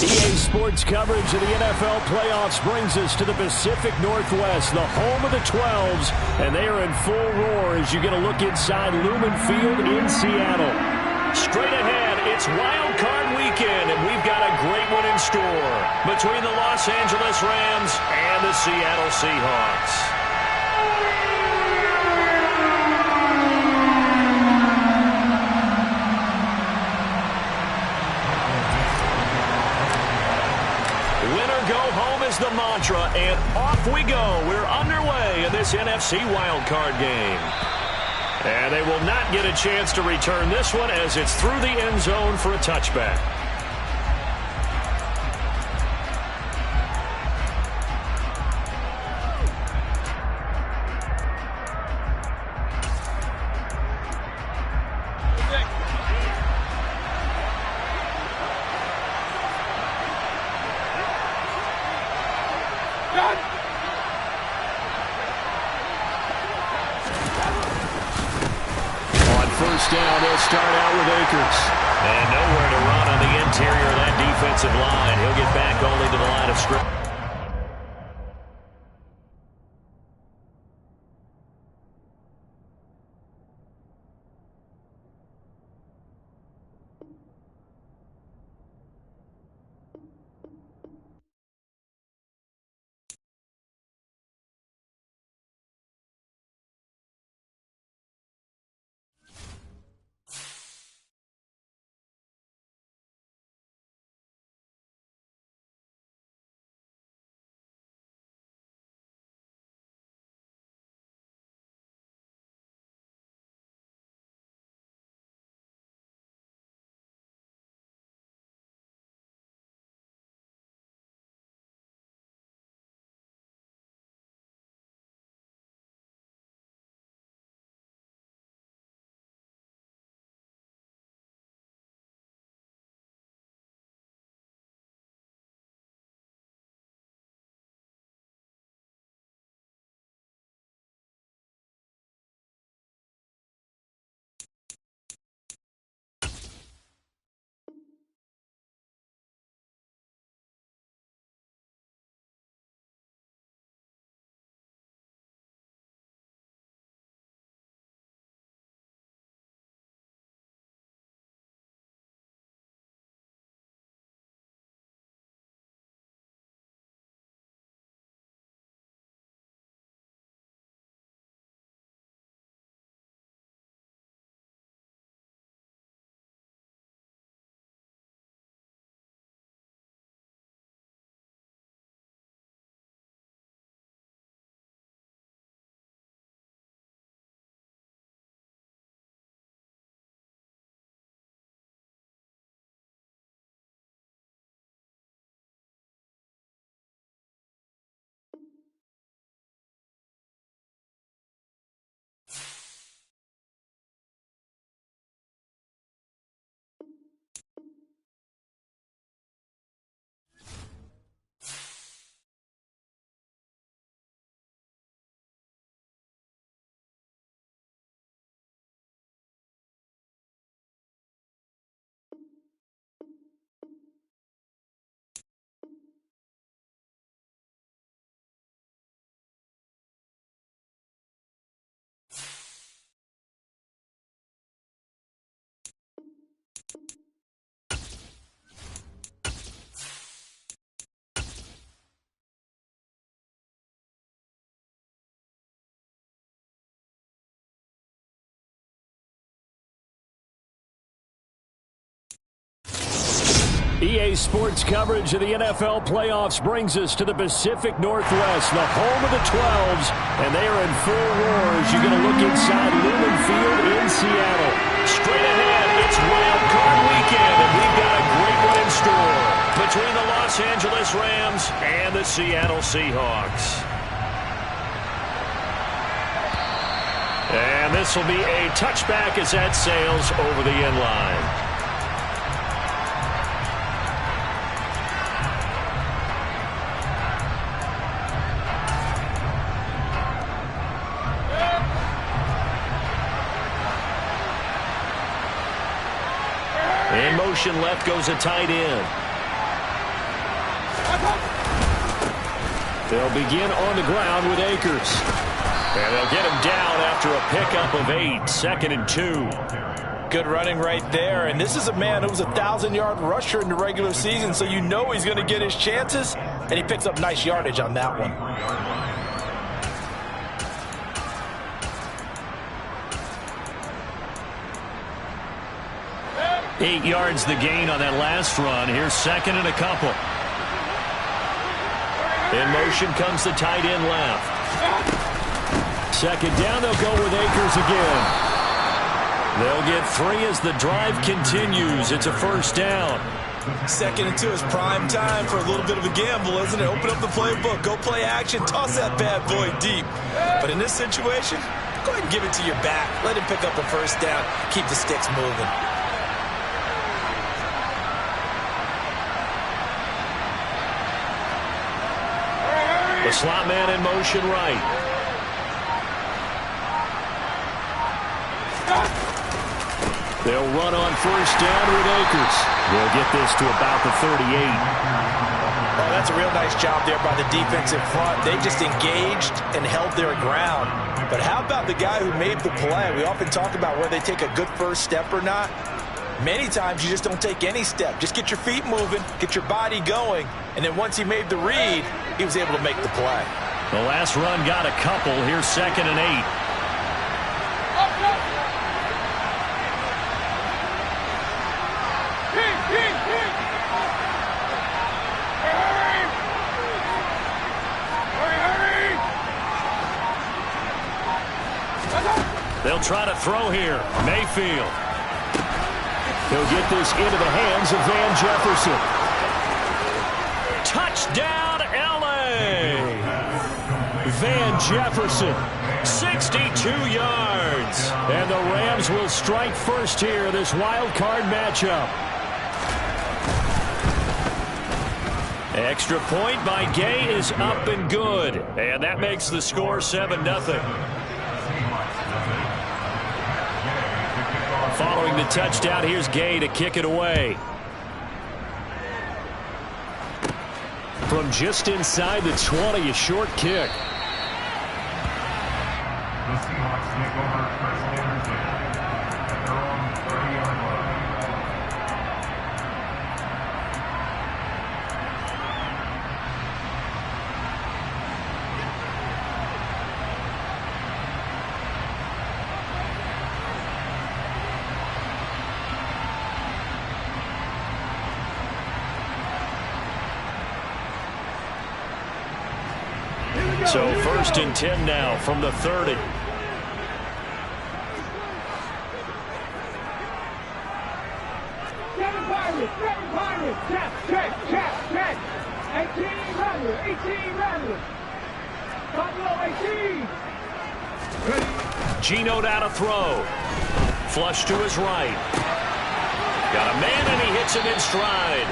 EA Sports coverage of the NFL playoffs brings us to the Pacific Northwest, the home of the 12s, and they are in full roar as you get a look inside Lumen Field in Seattle. Straight ahead, it's Wild Card Weekend, and we've got a great one in store between the Los Angeles Rams and the Seattle Seahawks. Go home is the mantra, and off we go. We're underway in this NFC wildcard game. And they will not get a chance to return this one as it's through the end zone for a touchback. Down, they'll start out with Akers. And nowhere to run on the interior of that defensive line. He'll get back only to the line of scrimmage. EA Sports coverage of the NFL playoffs brings us to the Pacific Northwest, the home of the 12s, and they are in full roar as you get a look inside Lumen Field in Seattle. Straight ahead, it's Wild Card Weekend, and we've got a great one in store between the Los Angeles Rams and the Seattle Seahawks. And this will be a touchback as that sails over the end line. In motion left goes a tight end. They'll begin on the ground with Akers. And they'll get him down after a pickup of 8, 2nd and 2. Good running right there. And this is a man who was a 1,000-yard rusher in the regular season, so you know he's going to get his chances. And he picks up nice yardage on that one. 8 yards the gain on that last run. Here's 2nd and a couple. In motion comes the tight end left. 2nd down, they'll go with Akers again. They'll get 3 as the drive continues. It's a 1st down. 2nd and 2 is prime time for a little bit of a gamble, isn't it? Open up the playbook, go play action, toss that bad boy deep. But in this situation, go ahead and give it to your back. Let him pick up a 1st down. Keep the sticks moving. The slot man in motion right. They'll run on 1st down with Akers. They'll get this to about the 38. Oh, that's a real nice job there by the defensive front. They just engaged and held their ground. But how about the guy who made the play? We often talk about whether they take a good 1st step or not. Many times you just don't take any step. Just get your feet moving, get your body going, and then once he made the read, he was able to make the play. The last run got a couple. Here's 2nd and 8. They'll try to throw here. Mayfield. He'll get this into the hands of Van Jefferson. Touchdown, L.A. Van Jefferson, 62 yards. And the Rams will strike first here, this wild card matchup. Extra point by Gay is up and good. And that makes the score 7-0. Following the touchdown, here's Gay to kick it away. From just inside the 20, a short kick. The Seahawks take over first and 10 at their own 30-yard line. So 1st and 10 now from the 30. Geno down to throw. Flush to his right. Got a man and he hits him in stride.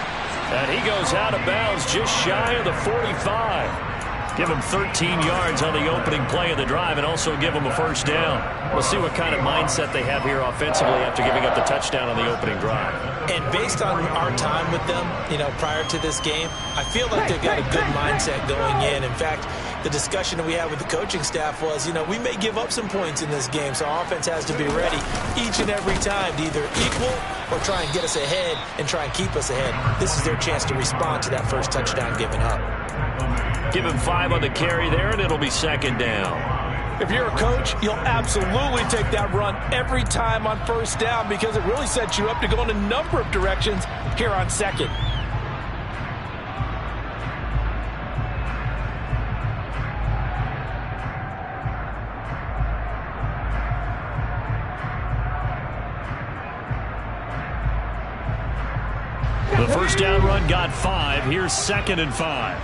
And he goes out of bounds just shy of the 45. Give him 13 yards on the opening play of the drive and also give him a 1st down. We'll see what kind of mindset they have here offensively after giving up the touchdown on the opening drive. And based on our time with them, prior to this game, I feel like they've got a good mindset going in. In fact, the discussion that we had with the coaching staff was, we may give up some points in this game, so our offense has to be ready each and every time to either equal or try and get us ahead and try and keep us ahead. This is their chance to respond to that first touchdown given up. Give him 5 on the carry there, and it'll be 2nd down. If you're a coach, you'll absolutely take that run every time on 1st down because it really sets you up to go in a number of directions here on 2nd. The 1st down run got 5. Here's 2nd and 5.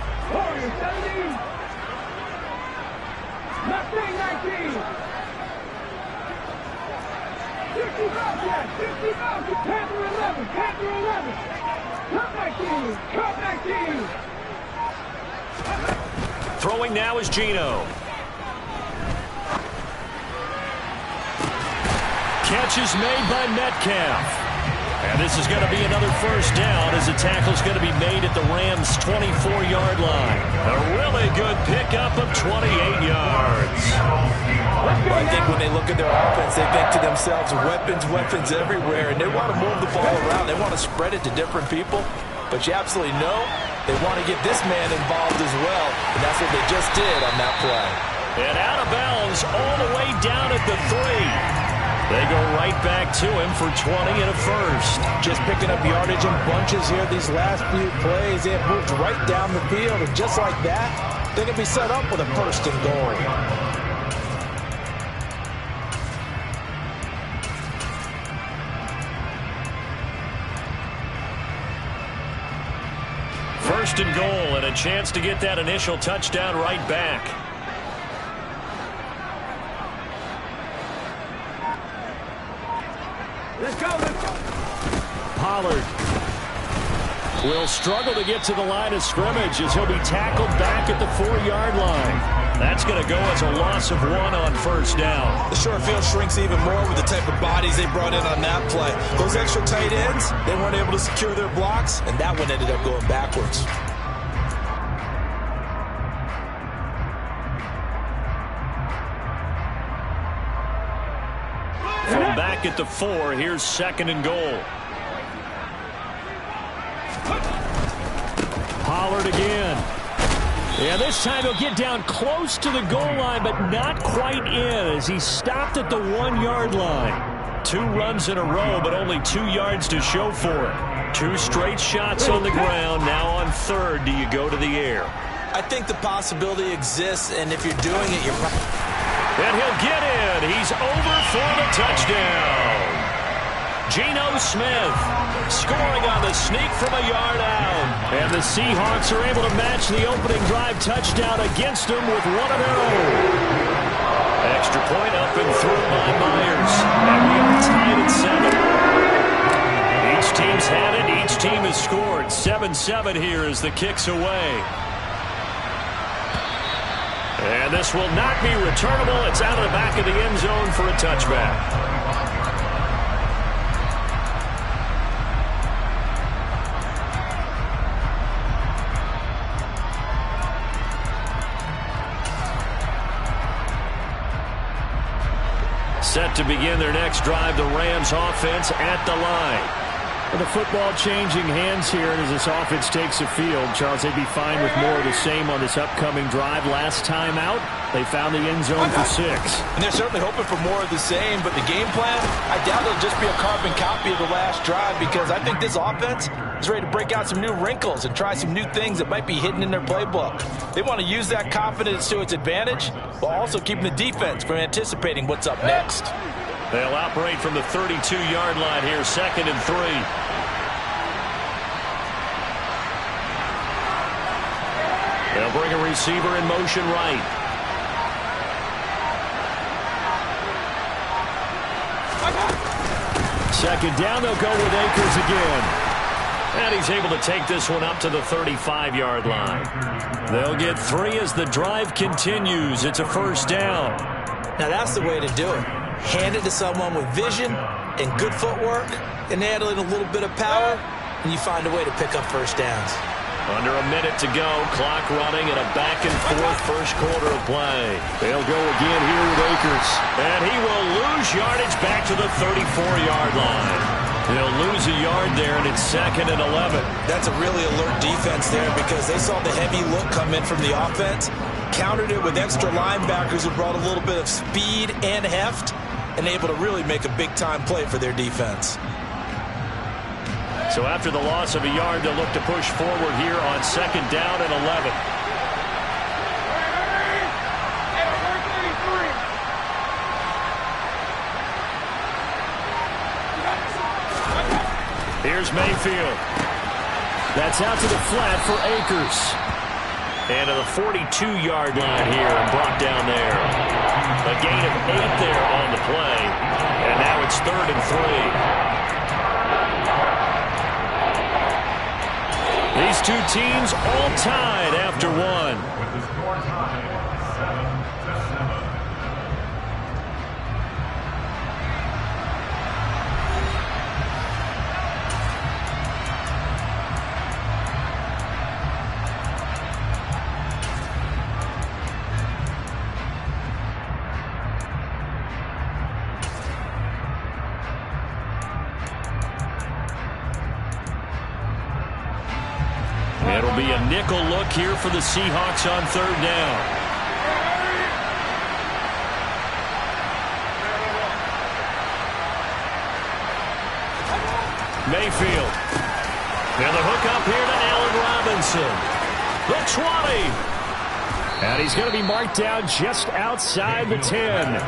Throwing now is Geno. Catch is made by Metcalf. And And this is going to be another first down as the tackle's going to be made at the Rams' 24-yard line. A really good pickup of 28 yards. Well, I think when they look at their offense, they think to themselves, weapons everywhere, and they want to move the ball around. They want to spread it to different people, but you absolutely know they want to get this man involved as well, and that's what they just did on that play. And out of bounds all the way down at the 3. They go right back to him for 20 and a first. Just picking up yardage in bunches here these last few plays. They have moved right down the field, and just like that, they're going to be set up with a first and goal. First and goal, and a chance to get that initial touchdown right back. Let's go, let's go. Pollard will struggle to get to the line of scrimmage as he'll be tackled back at the 4-yard line. That's going to go as a loss of 1 on first down. The short field shrinks even more with the type of bodies they brought in on that play. Those extra tight ends, they weren't able to secure their blocks, and that one ended up going backwards. From back at the 4, here's second and goal. Pollard again. Yeah, this time he'll get down close to the goal line, but not quite in as he stopped at the 1-yard line. 2 runs in a row, but only 2 yards to show for it. 2 straight shots on the ground. Now on third, do you go to the air? I think the possibility exists, and if you're doing it, you're probably... And he'll get in. He's over for the touchdown. Geno Smith scoring on the sneak from a yard out. And the Seahawks are able to match the opening drive touchdown against them with one of their own. Extra point up and through by Myers. And we are tied at 7. Each team's had it. Each team has scored. 7-7 here as the kick's away. And this will not be returnable. It's out of the back of the end zone for a touchback. Set to begin their next drive, the Rams offense at the line. With the football changing hands here, and as this offense takes the field, Charles, they'd be fine with more of the same on this upcoming drive. Last time out, they found the end zone for 6. And they're certainly hoping for more of the same, but the game plan, I doubt it'll just be a carbon copy of the last drive, because I think this offense is ready to break out some new wrinkles and try some new things that might be hidden in their playbook. They want to use that confidence to its advantage, while also keeping the defense from anticipating what's up next. They'll operate from the 32-yard line here, 2nd and 3. They'll bring a receiver in motion right. Second down, they'll go with Akers again. And he's able to take this one up to the 35-yard line. They'll get 3 as the drive continues. It's a first down. Now that's the way to do it. Hand it to someone with vision and good footwork, and add in a little bit of power, and you find a way to pick up first downs. Under a minute to go, clock running, and a back-and-forth first quarter of play. They'll go again here with Akers. And he will lose yardage back to the 34-yard line. They'll lose a yard there, and it's 2nd and 11. That's a really alert defense there, because they saw the heavy look come in from the offense, countered it with extra linebackers who brought a little bit of speed and heft, and able to really make a big-time play for their defense. So after the loss of a yard, they'll look to push forward here on 2nd down and 11. Here's Mayfield. That's out to the flat for Akers. And to the 42-yard line here and brought down there. A gain of 8 there on the play. And now it's 3rd and 3. These two teams all tied after 1. With the score tied 7-7. It'll be a nickel look here for the Seahawks on third down. Mayfield. And the hook up here to Allen Robinson. The 20. And he's going to be marked down just outside the 10.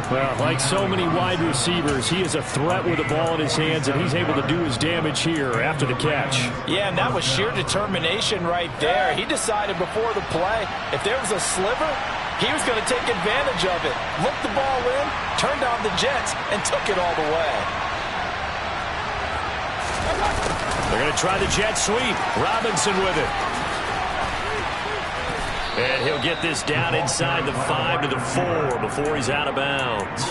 Well, like so many wide receivers, he is a threat with the ball in his hands, and he's able to do his damage here after the catch. Yeah, and that was sheer determination right there. He decided before the play, if there was a sliver, he was going to take advantage of it. Looked the ball in, turned on the Jets, and took it all the way. They're going to try the jet sweep. Robinson with it. And he'll get this down inside the 5 to the 4 before he's out of bounds.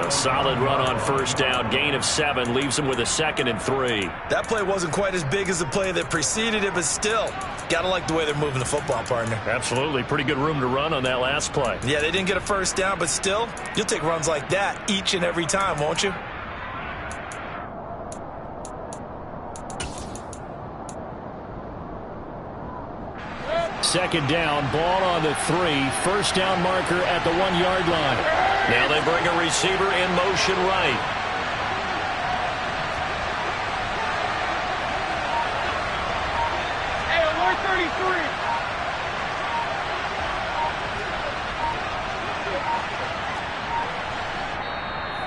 A solid run on first down. Gain of 7 leaves him with a 2nd and 3. That play wasn't quite as big as the play that preceded it, but still, got to like the way they're moving the football, partner. Absolutely. Pretty good room to run on that last play. Yeah, they didn't get a first down, but still, you'll take runs like that each and every time, won't you? Second down, ball on the 3. First down marker at the 1-yard line. Now they bring a receiver in motion right. Hey, alert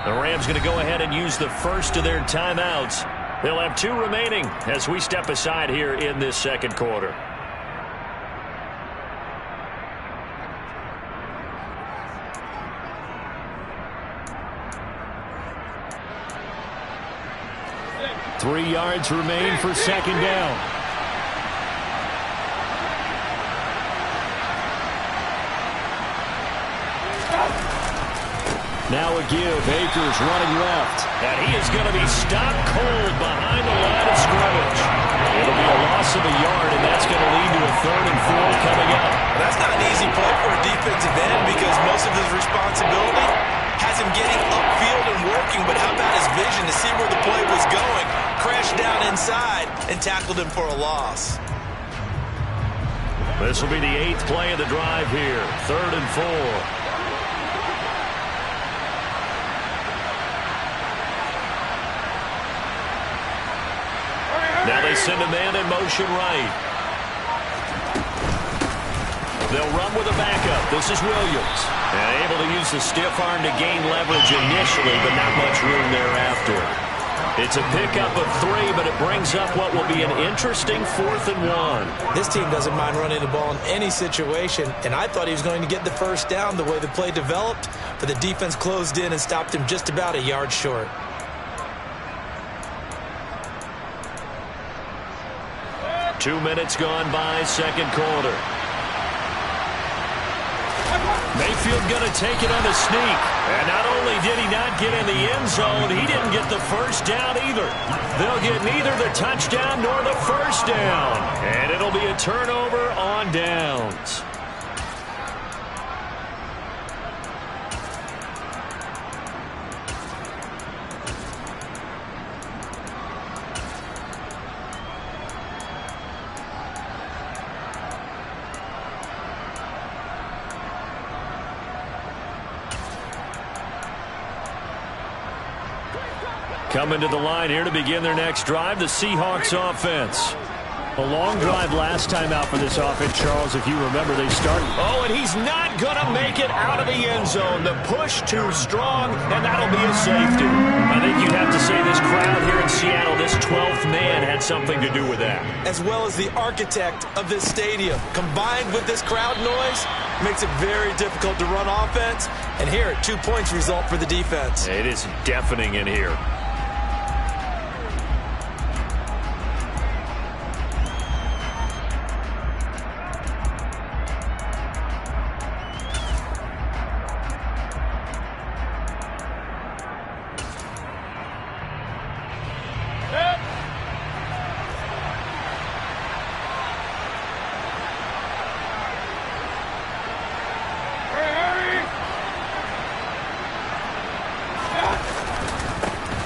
33. The Rams going to go ahead and use the first of their timeouts. They'll have 2 remaining as we step aside here in this second quarter. Three yards remain for second down. Now a give. Akers running left. And he is going to be stopped cold behind the line of scrimmage. It'll be a loss of a yard, and that's going to lead to a 3rd and 4 coming up. That's not an easy play for a defensive end because most of his responsibility has him getting upfield and working, but how about his vision to see where the play was going? Crashed down inside and tackled him for a loss. This will be the 8th play of the drive here. 3rd and 4. Now they send a man in motion right. They'll run with a backup. This is Williams. And able to use the stiff arm to gain leverage initially, but not much room thereafter. It's a pickup of 3, but it brings up what will be an interesting 4th and 1. This team doesn't mind running the ball in any situation, and I thought he was going to get the first down the way the play developed, but the defense closed in and stopped him just about a yard short. Two minutes gone by, second quarter. Mayfield going to take it on the sneak. And not only did he not get in the end zone, he didn't get the first down either. They'll get neither the touchdown nor the first down. And it'll be a turnover on downs. Coming to the line here to begin their next drive, the Seahawks offense. A long drive last time out for this offense, Charles. If you remember, they started. Oh, and he's not going to make it out of the end zone. The push too strong, and that'll be a safety. I think you'd have to say this crowd here in Seattle, this 12th man, had something to do with that. As well as the architect of this stadium, combined with this crowd noise, makes it very difficult to run offense. And here, 2 points result for the defense. It is deafening in here.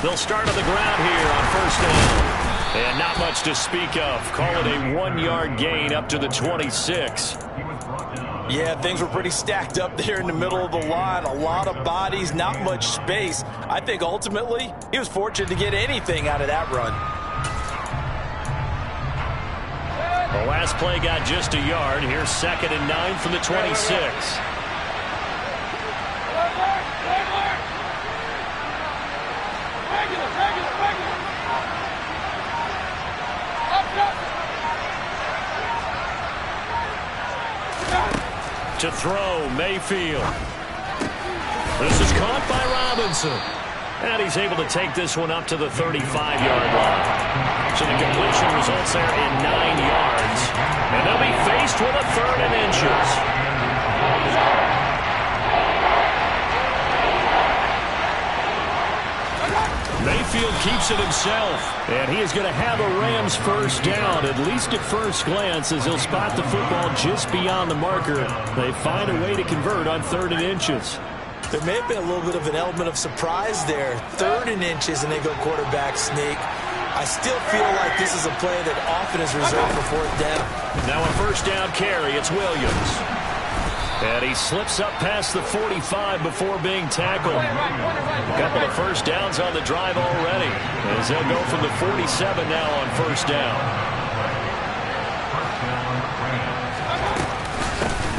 They'll start on the ground here on first down. And not much to speak of. Call it a 1-yard gain up to the 26. Yeah, things were pretty stacked up there in the middle of the line. A lot of bodies, not much space. I think ultimately he was fortunate to get anything out of that run. The last play got just a yard. Here's 2nd and 9 from the 26. To throw, Mayfield. This is caught by Robinson. And he's able to take this one up to the 35-yard line. So the completion results there in 9 yards. And they'll be faced with a 3rd and inches. Mayfield keeps it himself. And he is going to have a Rams first down, at least at first glance, as he'll spot the football just beyond the marker. They find a way to convert on 3rd and inches. There may have been a little bit of an element of surprise there. 3rd and inches, and they go quarterback sneak. I still feel like this is a play that often is reserved for 4th down. Now a first down carry. It's Williams. And he slips up past the 45 before being tackled. A couple of first downs on the drive already, as they'll go from the 47 now on first down.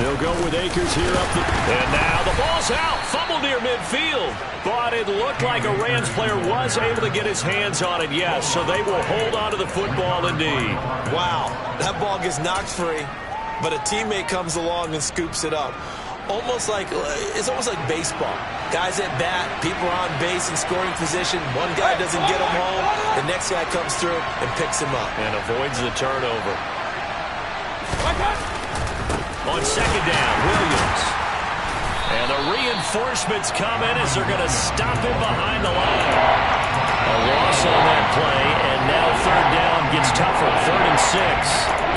They'll go with Akers here up the... And now the ball's out. Fumble near midfield. But it looked like a Rams player was able to get his hands on it, yes. So they will hold on to the football indeed. Wow, that ball gets knocked free, but a teammate comes along and scoops it up. It's almost like baseball. Guys at bat, people are on base in scoring position. One guy doesn't get him home. The next guy comes through and picks him up. And avoids the turnover. On 2nd down, Williams. And the reinforcements come in as they're going to stop him behind the line. A loss on that play, and now 3rd down gets tougher. 3rd and 6.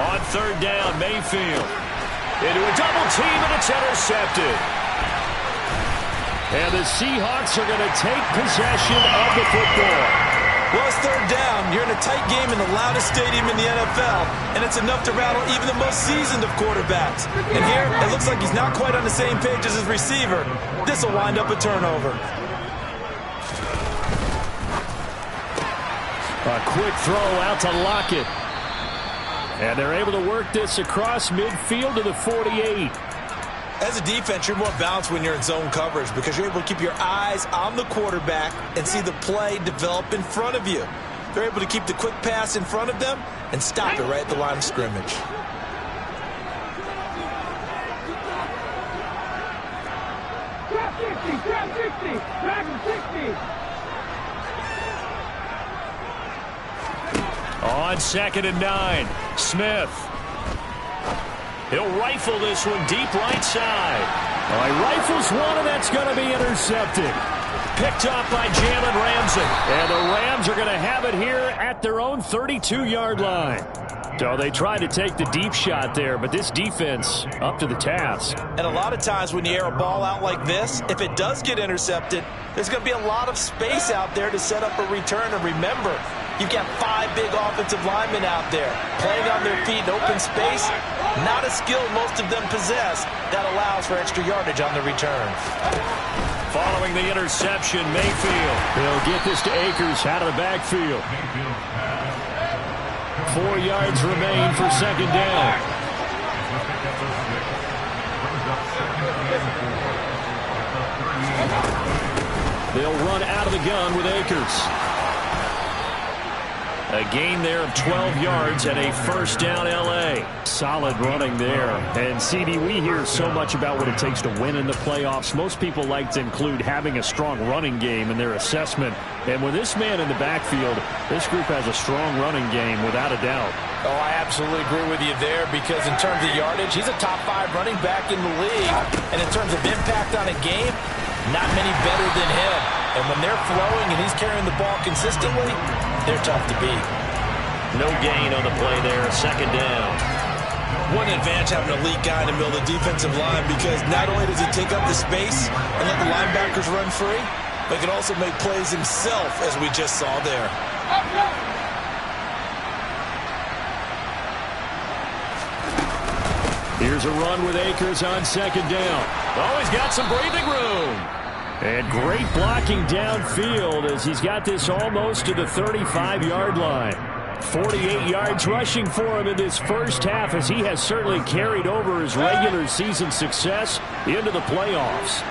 On 3rd down, Mayfield. Into a double team, and it's intercepted. And the Seahawks are going to take possession of the football. Well, it's 3rd down. You're in a tight game in the loudest stadium in the NFL, and it's enough to rattle even the most seasoned of quarterbacks. And here, it looks like he's not quite on the same page as his receiver. This will wind up a turnover. A quick throw out to Lockett. And they're able to work this across midfield to the 48. As a defense, you're more balanced when you're in zone coverage because you're able to keep your eyes on the quarterback and see the play develop in front of you. They're able to keep the quick pass in front of them and stop it right at the line of scrimmage. On 2nd and 9, Smith. He'll rifle this one deep right side. He rifles one, and that's going to be intercepted. Picked up by Jalen Ramsey. And the Rams are going to have it here at their own 32-yard line. So they tried to take the deep shot there, but this defense up to the task. And a lot of times when you air a ball out like this, if it does get intercepted, there's going to be a lot of space out there to set up a return. And remember, you've got 5 big offensive linemen out there playing on their feet in open space. Not a skill most of them possess that allows for extra yardage on the return. Following the interception, Mayfield. They'll get this to Akers out of the backfield. 4 yards remain for 2nd down. They'll run out of the gun with Akers. A gain there of 12 yards and a first down L.A. Solid running there. And, CD, we hear so much about what it takes to win in the playoffs. Most people like to include having a strong running game in their assessment. And with this man in the backfield, this group has a strong running game without a doubt. Oh, I absolutely agree with you there because in terms of yardage, he's a top 5 running back in the league. And in terms of impact on a game, not many better than him. And when they're flowing and he's carrying the ball consistently, they're tough to beat. No gain on the play there, second down. What an advantage having an elite guy in the middle of the defensive line because not only does he take up the space and let the linebackers run free, but he can also make plays himself, as we just saw there. Here's a run with Akers on second down. Oh, he's got some breathing room. And great blocking downfield as he's got this almost to the 35-yard line. 48 yards rushing for him in this first half as he has certainly carried over his regular season success into the playoffs.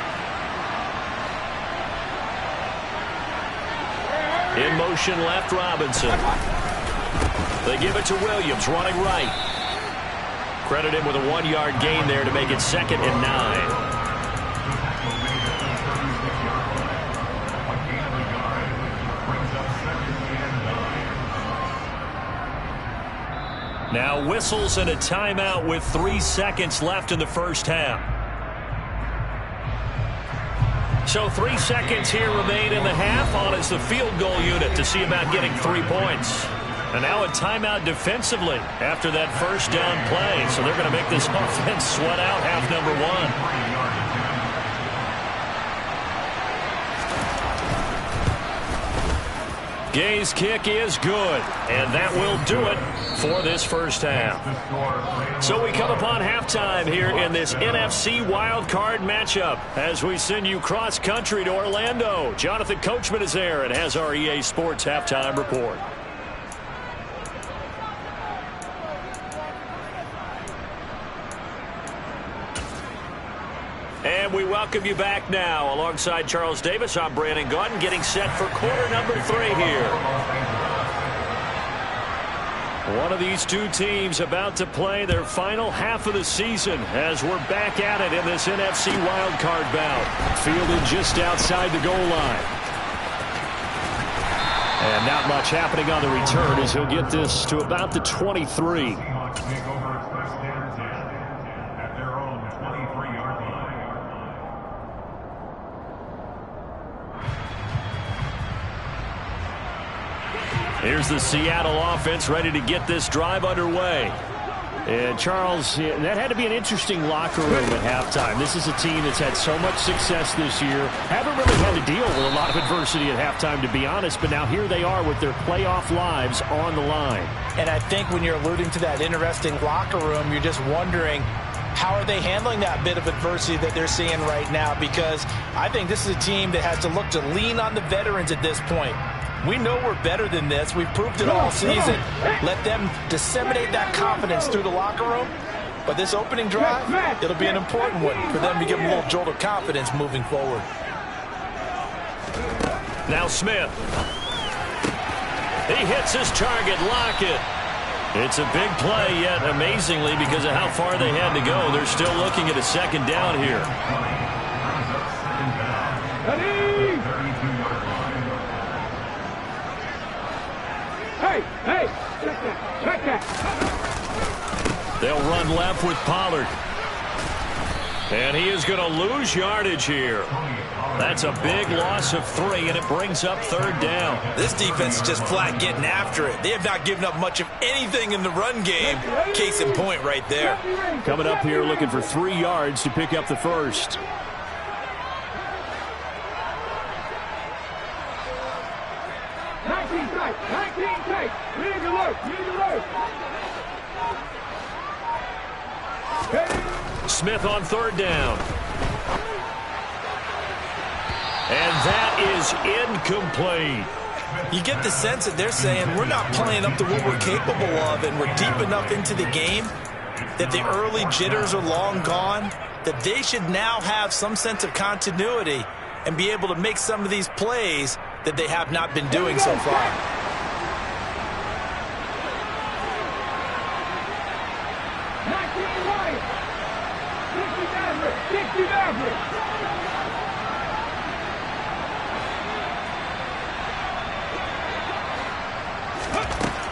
In motion left, Robinson. They give it to Williams running right. Credit him with a 1-yard gain there to make it 2nd and 9. Now whistles and a timeout with 3 seconds left in the first half. So 3 seconds here remain in the half. On is the field goal unit to see about getting 3 points. And now a timeout defensively after that first down play. So they're going to make this offense sweat out half number 1. Gay's kick is good, and that will do it for this first half. So we come upon halftime here in this NFC wildcard matchup as we send you cross-country to Orlando. Jonathan Coachman is there and has our EA Sports halftime report. And we welcome you back now. Alongside Charles Davis, I'm Brandon Gaudin, getting set for quarter number 3 here. One of these two teams about to play their final half of the season as we're back at it in this NFC wildcard bout. Fielded just outside the goal line. And not much happening on the return as he'll get this to about the 23. Here's the Seattle offense ready to get this drive underway. And, Charles, that had to be an interesting locker room at halftime. This is a team that's had so much success this year. Haven't really had to deal with a lot of adversity at halftime, to be honest. But now here they are with their playoff lives on the line. And I think when you're alluding to that interesting locker room, you're just wondering, how are they handling that bit of adversity that they're seeing right now? Because I think this is a team that has to look to lean on the veterans at this point. We know we're better than this. We've proved it all season. Let them disseminate that confidence through the locker room. But this opening drive, it'll be an important one for them to give them a little jolt of confidence moving forward. Now Smith. He hits his target, Lockett. It's a big play, yet amazingly, because of how far they had to go, they're still looking at a second down here. Hey, check that. They'll run left with Pollard. And he is going to lose yardage here. That's a big loss of 3, and it brings up 3rd down. This defense is just flat getting after it. They have not given up much of anything in the run game. Case in point right there. Coming up here looking for 3 yards to pick up the first. Smith on 3rd down. And that is incomplete. You get the sense that they're saying we're not playing up to what we're capable of, and we're deep enough into the game that the early jitters are long gone, that they should now have some sense of continuity and be able to make some of these plays that they have not been doing so far.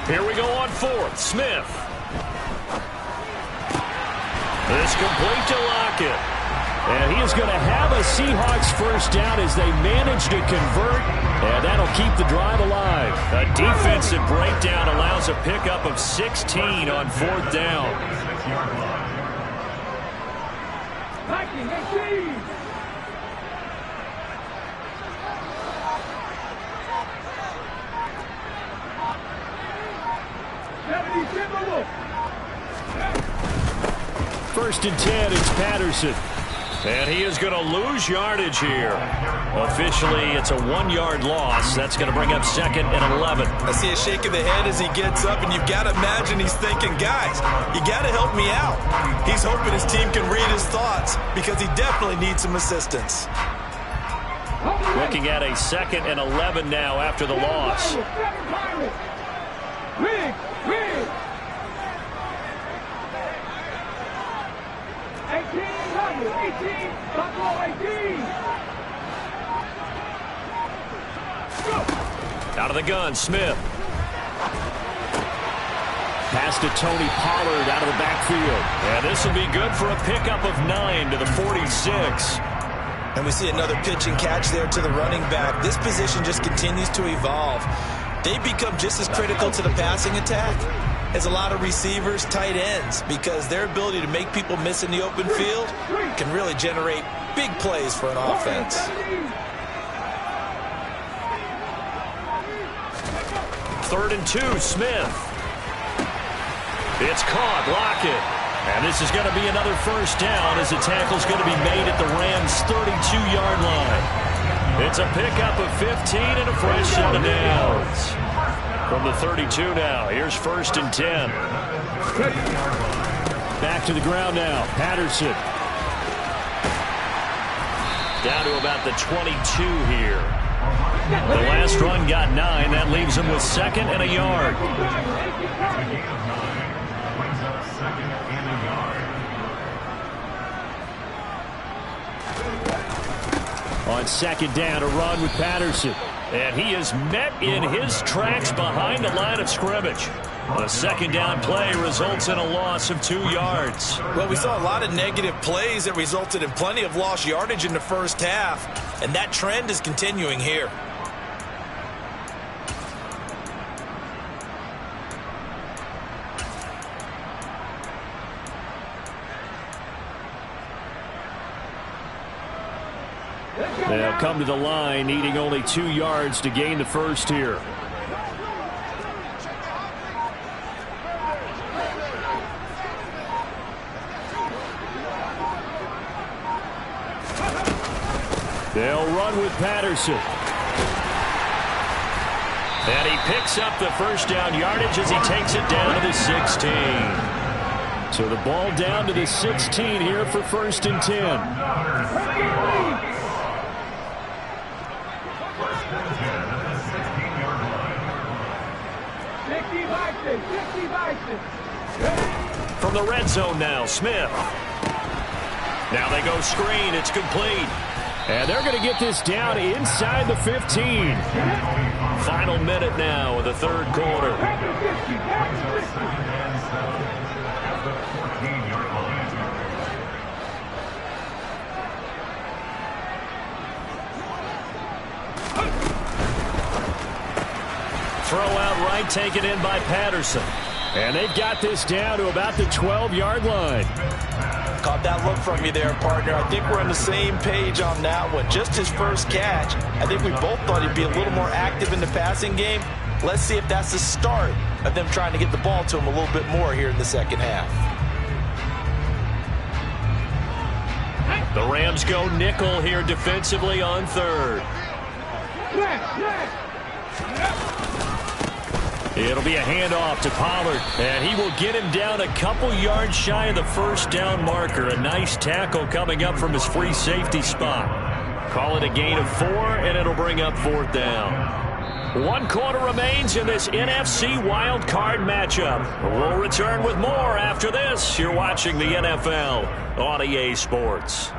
Here we go on fourth. Smith. It's complete to Lockett. And he is going to have a Seahawks first down as they manage to convert. And that'll keep the drive alive. A defensive breakdown allows a pickup of 16 on fourth down. First and 10, it's Patterson. And he is going to lose yardage here. Officially, it's a 1-yard loss. That's going to bring up second and 11. I see a shake of the head as he gets up, and you've got to imagine he's thinking, guys, you got to help me out. He's hoping his team can read his thoughts because he definitely needs some assistance. Looking at a second and 11 now after the loss. Out of the gun, Smith. Pass to Tony Pollard out of the backfield. And this will be good for a pickup of 9 to the 46. And we see another pitch and catch there to the running back. This position just continues to evolve. They become just as critical to the passing attack as a lot of receivers, tight ends, because their ability to make people miss in the open field can really generate big plays for an offense. Third and 2, Smith. It's caught, Lockett. And this is going to be another first down as the tackle's going to be made at the Rams' 32-yard line. It's a pickup of 15 and a fresh set of downs. From the 32 now, here's first and 10. Back to the ground now, Patterson. Down to about the 22 here. The last run got 9. That leaves him with second and a yard. On second down, a run with Patterson. And he is met in his tracks behind the line of scrimmage. A second down play results in a loss of 2 yards. Well, we saw a lot of negative plays that resulted in plenty of lost yardage in the first half. And that trend is continuing here. They'll come to the line, needing only 2 yards to gain the first here. They'll run with Patterson. And he picks up the first down yardage as he takes it down to the 16. So the ball down to the 16 here for first and 10. From the red zone now, Smith. Now they go screen. It's complete. And they're going to get this down inside the 15. Final minute now of the third quarter. Throw out right, taken in by Patterson. And they've got this down to about the 12-yard line. Caught that look from you there, partner. I think we're on the same page on that one. Just his first catch. I think we both thought he'd be a little more active in the passing game. Let's see if that's the start of them trying to get the ball to him a little bit more here in the second half. The Rams go nickel here defensively on third. It'll be a handoff to Pollard, and he will get him down a couple yards shy of the first down marker. A nice tackle coming up from his free safety spot. Call it a gain of 4, and it'll bring up fourth down. 1 quarter remains in this NFC wild card matchup. We'll return with more after this. You're watching the NFL on EA Sports.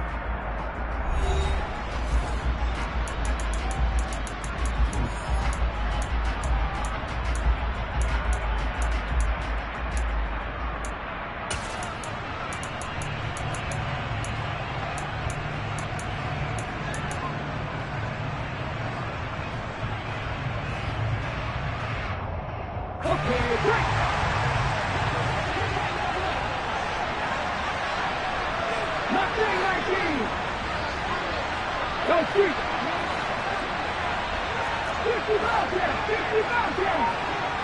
street. 50 miles there. 50 miles there.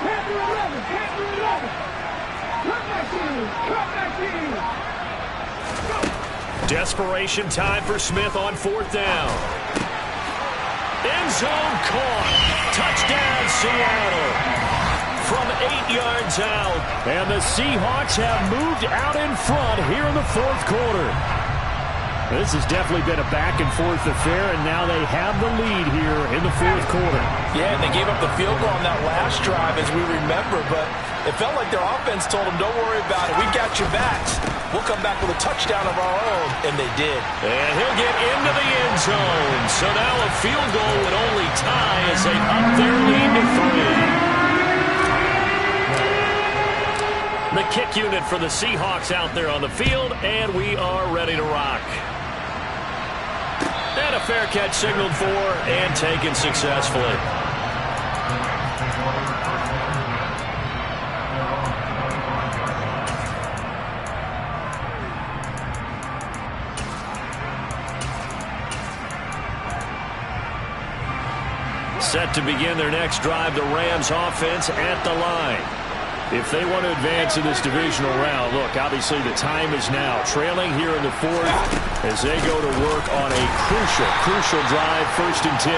Panther 11. Panther 11. Come back in. Come back in. Desperation time for Smith on 4th down. End zone caught. Touchdown, Seattle. From 8 yards out. And the Seahawks have moved out in front here in the 4th quarter. This has definitely been a back-and-forth affair, and now they have the lead here in the 4th quarter. Yeah, and they gave up the field goal on that last drive, as we remember, but it felt like their offense told them, don't worry about it. We got your backs. We'll come back with a touchdown of our own, and they did. And he'll get into the end zone. So now a field goal would only tie as they up their lead to 3. The kick unit for the Seahawks out there on the field, and we are ready to rock. And a fair catch signaled for and taken successfully. Set to begin their next drive, the Rams offense at the line. If they want to advance in this divisional round, look, obviously the time is now. Trailing here in the 4th as they go to work on a crucial drive, 1st and 10.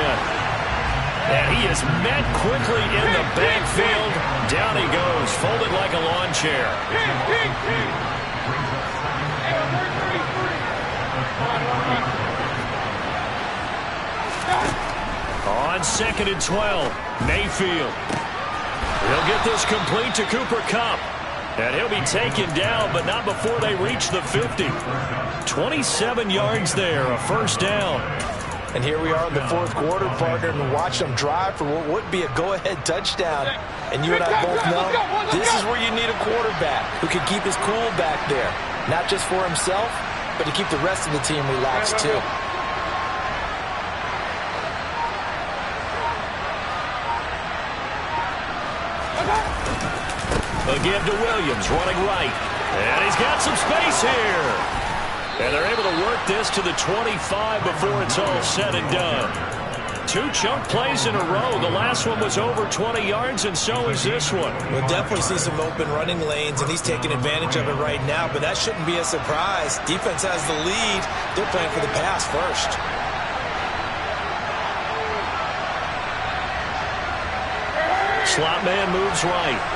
And he is met quickly in the backfield. Down he goes, folded like a lawn chair. On 2nd and 12, Mayfield. He'll get this complete to Cooper Kupp. And he'll be taken down, but not before they reach the 50. 27 yards there, a 1st down. And here we are in the 4th quarter, partner, and watch them drive for what would be a go-ahead touchdown. And you and I both know this is where you need a quarterback who can keep his cool back there. Not just for himself, but to keep the rest of the team relaxed, too. A give to Williams, running right. And he's got some space here. And they're able to work this to the 25 before it's all said and done. 2 chunk plays in a row. The last one was over 20 yards, and so is this one. We'll definitely see some open running lanes, and he's taking advantage of it right now, but that shouldn't be a surprise. Defense has the lead. They're playing for the pass first. Slot man moves right.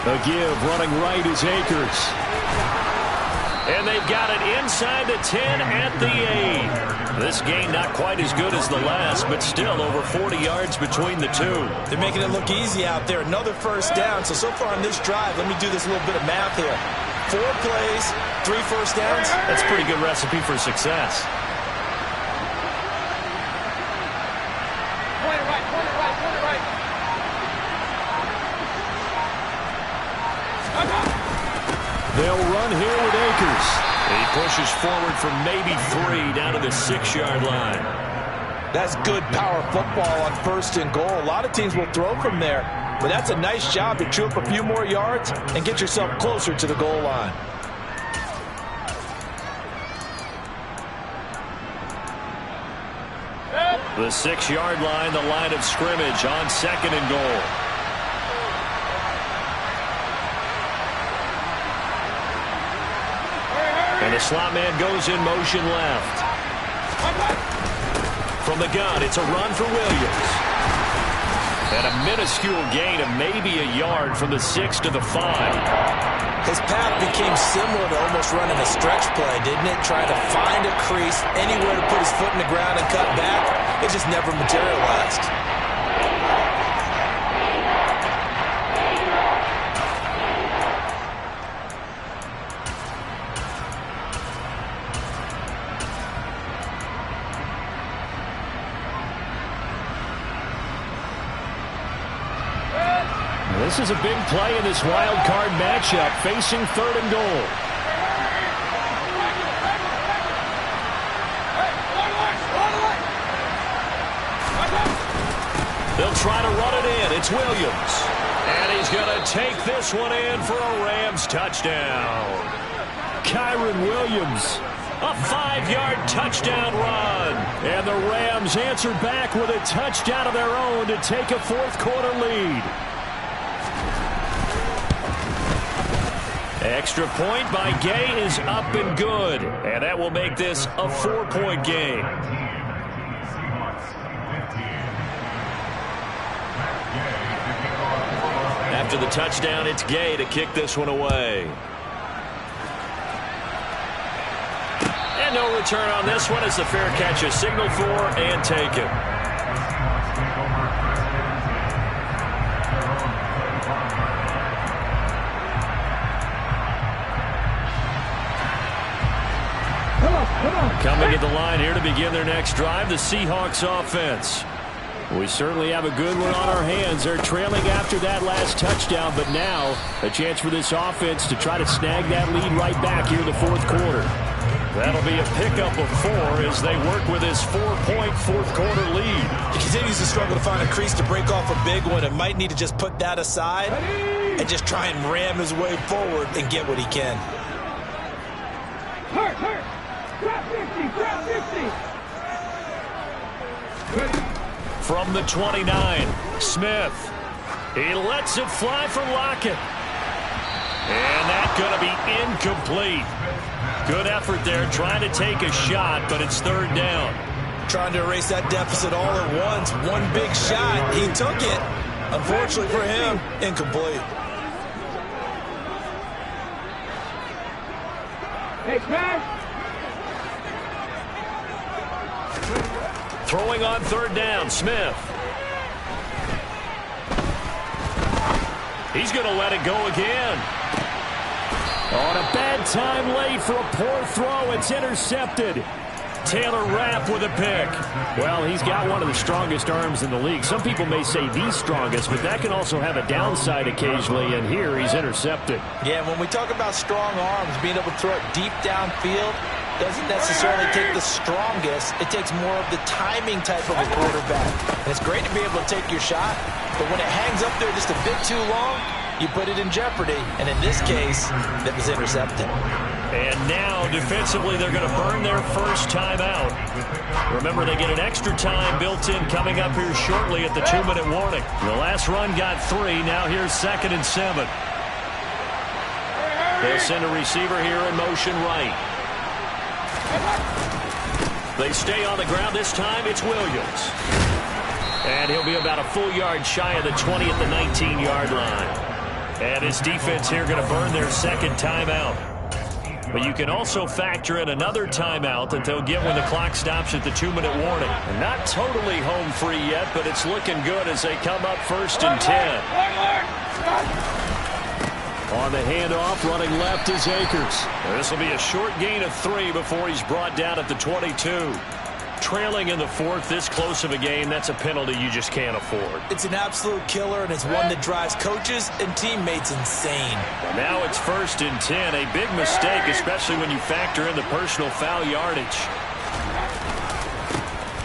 A give, running right is Akers. And they've got it inside the 10 at the 8. This game not quite as good as the last, but still over 40 yards between the two. They're making it look easy out there. Another 1st down. So far on this drive, let me do this little bit of math here. 4 plays, 3 1st downs. That's a pretty good recipe for success. They'll run here with Akers. He pushes forward from maybe 3 down to the 6-yard line. That's good power football on 1st and goal. A lot of teams will throw from there, but that's a nice job to chew up a few more yards and get yourself closer to the goal line. The 6-yard line, the line of scrimmage on 2nd and goal. And the slot man goes in motion left. From the gun, it's a run for Williams. And a minuscule gain of maybe a yard from the 6 to the 5. His path became similar to almost running a stretch play, didn't it? Trying to find a crease, anywhere to put his foot in the ground and cut back. It just never materialized. This is a big play in this wild card matchup, facing 3rd and goal. They'll try to run it in. It's Williams. And he's going to take this one in for a Rams touchdown. Kyron Williams A 5-yard touchdown run. And the Rams answer back with a touchdown of their own to take a fourth-quarter lead. Extra point by Gay is up and good. And that will make this a 4-point game. After the touchdown, it's Gay to kick this one away. And no return on this one as the fair catch is signaled for and taken. Coming to the line here to begin their next drive, the Seahawks offense. We certainly have a good one on our hands. They're trailing after that last touchdown, but now a chance for this offense to try to snag that lead right back here in the fourth quarter. That'll be a pickup of 4 as they work with this 4-point fourth-quarter lead. He continues to struggle to find a crease to break off a big one and might need to just put that aside and just try and ram his way forward and get what he can. Hurt. Drop 50, drop 50. From the 29, Smith. He lets it fly for Lockett. And that's going to be incomplete. Good effort there, trying to take a shot, but it's third down. Trying to erase that deficit all at once. One big shot. He took it. Unfortunately for him, incomplete. Hey, man. Throwing on third down, Smith. He's going to let it go again. On a bad time late for a poor throw. It's intercepted. Taylor Rapp with a pick. Well, he's got one of the strongest arms in the league. Some people may say the strongest, but that can also have a downside occasionally, and here he's intercepted. Yeah, when we talk about strong arms, being able to throw it deep downfield doesn't necessarily take the strongest. It takes more of the timing type of a quarterback. And it's great to be able to take your shot, but when it hangs up there just a bit too long, you put it in jeopardy. And in this case, that was intercepted. And now, defensively, they're going to burn their first timeout. Remember, they get an extra time built in coming up here shortly at the 2-minute warning. The last run got 3. Now here's 2nd and 7. They'll send a receiver here in motion right. They stay on the ground. This time it's Williams. And he'll be about a full yard shy of the 20 at the 19-yard line. And his defense here going to burn their second timeout. But you can also factor in another timeout that they'll get when the clock stops at the 2-minute warning. And not totally home free yet, but it's looking good as they come up 1st and 10. On the handoff, running left is Akers. This will be a short gain of 3 before he's brought down at the 22. Trailing in the 4th, this close of a game, that's a penalty you just can't afford. It's an absolute killer, and it's one that drives coaches and teammates insane. Now it's 1st and 10. A big mistake, especially when you factor in the personal foul yardage.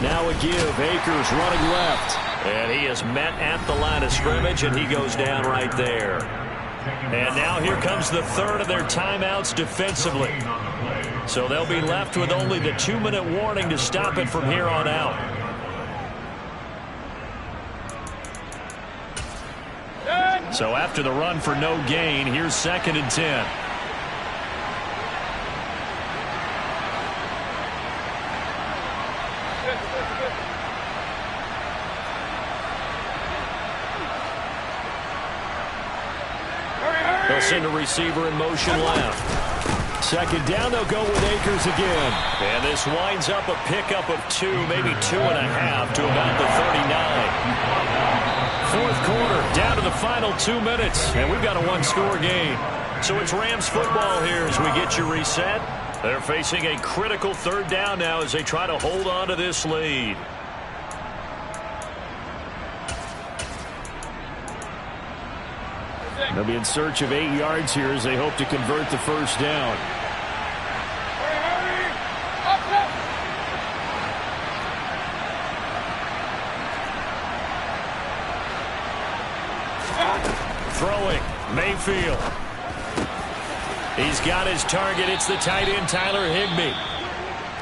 Now a give. Akers running left. And he is met at the line of scrimmage, and he goes down right there. And now here comes the 3rd of their timeouts defensively. So they'll be left with only the 2-minute warning to stop it from here on out. So after the run for no gain, here's 2nd and 10. They'll send a receiver in motion left. 2nd down, they'll go with Akers again. And this winds up a pickup of 2, maybe 2.5 to about the 39. 4th quarter, down to the final 2 minutes, and we've got a 1-score game. So it's Rams football here as we get you reset. They're facing a critical 3rd down now as they try to hold on to this lead. They'll be in search of 8 yards here as they hope to convert the 1st down. Throwing, Mayfield. He's got his target. It's the tight end, Tyler Higbee.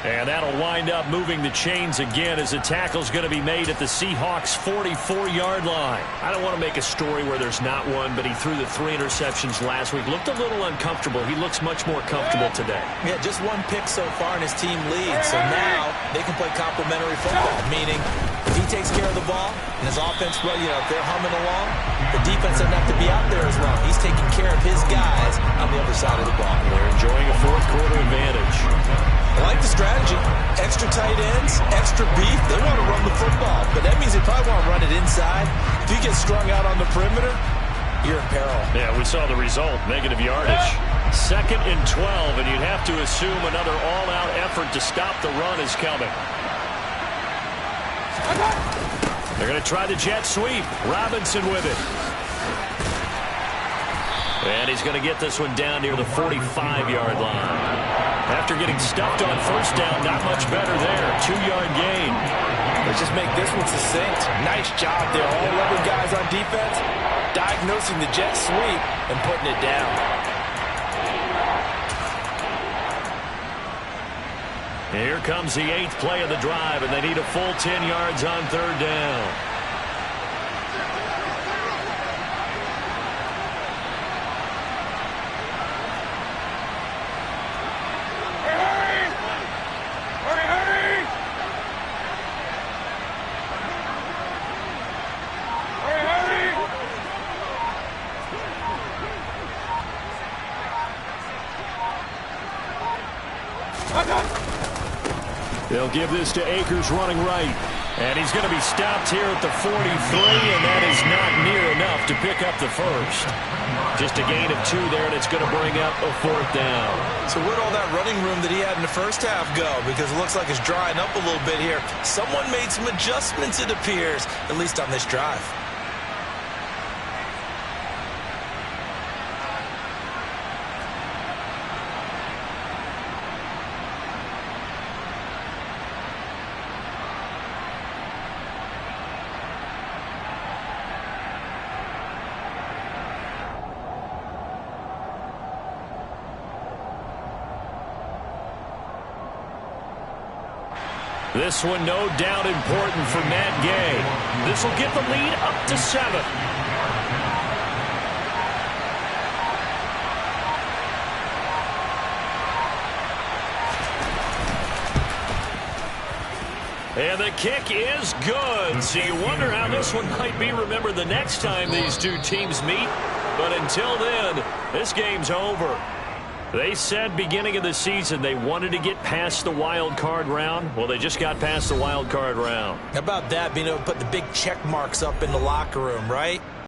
And that'll wind up moving the chains again as the tackle's going to be made at the Seahawks' 44-yard line. I don't want to make a story where there's not one, but he threw the 3 interceptions last week. Looked a little uncomfortable. He looks much more comfortable today. Yeah, just 1 pick so far and his team leads. So now they can play complementary football, meaning if he takes care of the ball and his offense, well, if they're humming along, the defense doesn't have to be out there as long. He's taking care of his guys on the other side of the ball. They're enjoying a fourth-quarter advantage. I like the strategy. Extra tight ends, extra beef. They want to run the football, but that means they probably want to run it inside. If you get strung out on the perimeter, you're in peril. Yeah, we saw the result, negative yardage. 2nd and 12, and you'd have to assume another all-out effort to stop the run is coming. They're going to try the jet sweep. Robinson with it. And he's going to get this one down near the 45-yard line. After getting stuffed on first down, not much better there. 2-yard gain. Let's just make this one succinct. Nice job there. All 11 guys on defense diagnosing the jet sweep and putting it down. Here comes the 8th play of the drive, and they need a full 10 yards on 3rd down. They'll give this to Akers running right. And he's going to be stopped here at the 43, and that is not near enough to pick up the first. Just a gain of 2 there, and it's going to bring up a 4th down. So where'd all that running room that he had in the first half go? Because it looks like it's drying up a little bit here. Someone made some adjustments, it appears, at least on this drive. This one no doubt important for Matt Gay. This will get the lead up to 7. And the kick is good. So you wonder how this one might be remembered the next time these two teams meet. But until then, this game's over. They said beginning of the season they wanted to get past the wild card round. Well, they just got past the wild card round. How about that, being able to put the big check marks up in the locker room, right?